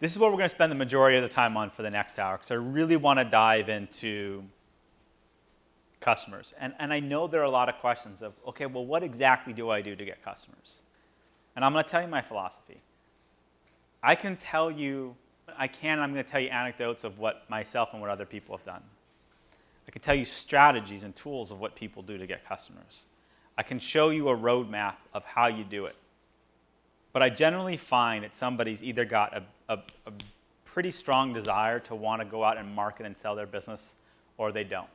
This is what we're going to spend the majority of the time on for the next hour, because I really want to dive into customers. And I know there are a lot of questions of, okay, well, what exactly do I do to get customers? And I'm going to tell you my philosophy. I'm going to tell you anecdotes of what myself and what other people have done. I can tell you strategies and tools of what people do to get customers. I can show you a roadmap of how you do it. But I generally find that somebody's either got a pretty strong desire to want to go out and market and sell their business, or they don't.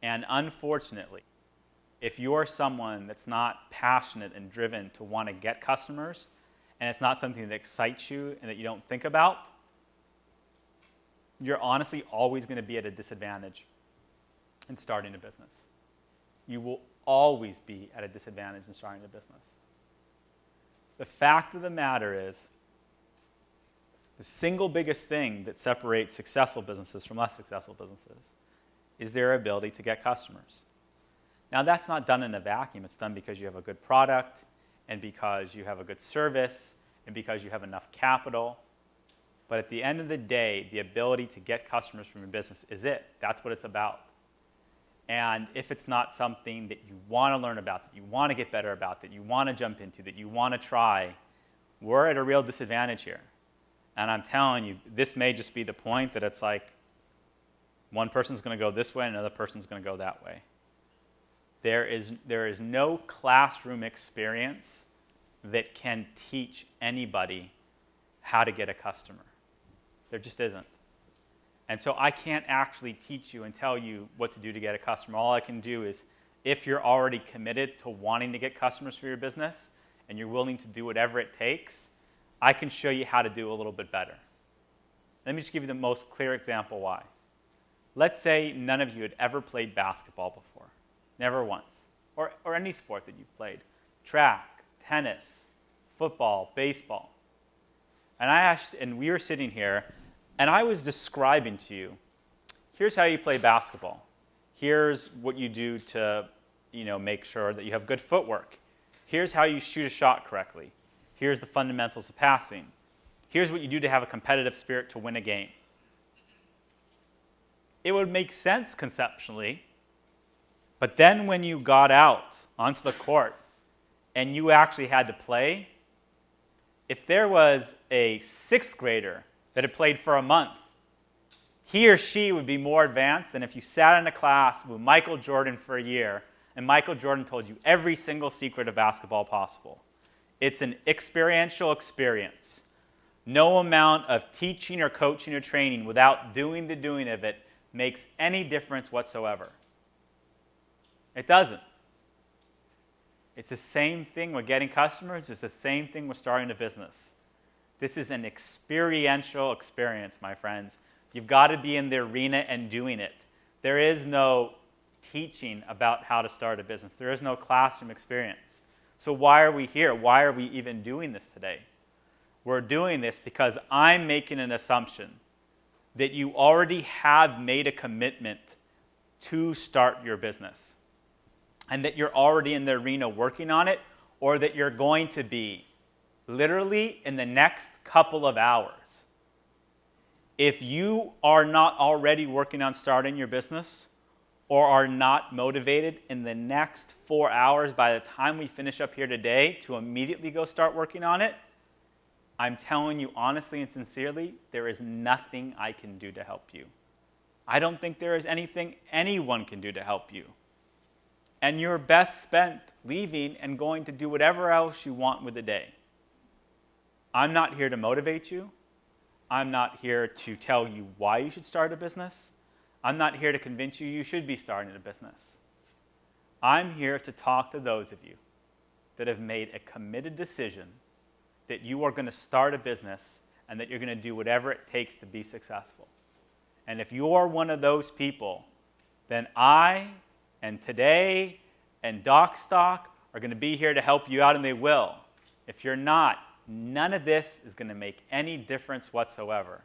And unfortunately, if you're someone that's not passionate and driven to want to get customers, and it's not something that excites you and that you don't think about, you're honestly always going to be at a disadvantage in starting a business. You will always be at a disadvantage in starting a business. The fact of the matter is, the single biggest thing that separates successful businesses from less successful businesses is their ability to get customers. Now, that's not done in a vacuum. It's done because you have a good product, and because you have a good service, and because you have enough capital. But at the end of the day, the ability to get customers from your business is it. That's what it's about. And if it's not something that you want to learn about, that you want to get better about, that you want to jump into, that you want to try, we're at a real disadvantage here. And I'm telling you, this may just be the point that it's like one person's going to go this way and another person's going to go that way. There is no classroom experience that can teach anybody how to get a customer. There just isn't. And so I can't actually teach you and tell you what to do to get a customer. All I can do is, if you're already committed to wanting to get customers for your business and you're willing to do whatever it takes, I can show you how to do a little bit better. Let me just give you the most clear example why. Let's say none of you had ever played basketball before. Never once. Or any sport that you've played. Track, tennis, football, baseball. And we were sitting here, and I was describing to you, here's how you play basketball. Here's what you do to, make sure that you have good footwork. Here's how you shoot a shot correctly. Here's the fundamentals of passing. Here's what you do to have a competitive spirit to win a game. It would make sense conceptually, but then when you got out onto the court and you actually had to play, if there was a sixth grader that had played for a month, he or she would be more advanced than if you sat in a class with Michael Jordan for a year and Michael Jordan told you every single secret of basketball possible. It's an experiential experience. No amount of teaching or coaching or training without doing the doing of it makes any difference whatsoever. It doesn't. It's the same thing with getting customers. It's the same thing with starting a business. This is an experiential experience, my friends. You've got to be in the arena and doing it. There is no teaching about how to start a business. There is no classroom experience. So why are we here? Why are we even doing this today? We're doing this because I'm making an assumption that you already have made a commitment to start your business, and that you're already in the arena working on it, or that you're going to be literally in the next couple of hours. If you are not already working on starting your business, or are not motivated in the next 4 hours by the time we finish up here today to immediately go start working on it, I'm telling you honestly and sincerely, there is nothing I can do to help you. I don't think there is anything anyone can do to help you. And you're best spent leaving and going to do whatever else you want with the day. I'm not here to motivate you. I'm not here to tell you why you should start a business. I'm not here to convince you you should be starting a business. I'm here to talk to those of you that have made a committed decision that you are going to start a business and that you're going to do whatever it takes to be successful. And if you are one of those people, then I and today and Docstoc are going to be here to help you out, and they will. If you're not, none of this is going to make any difference whatsoever.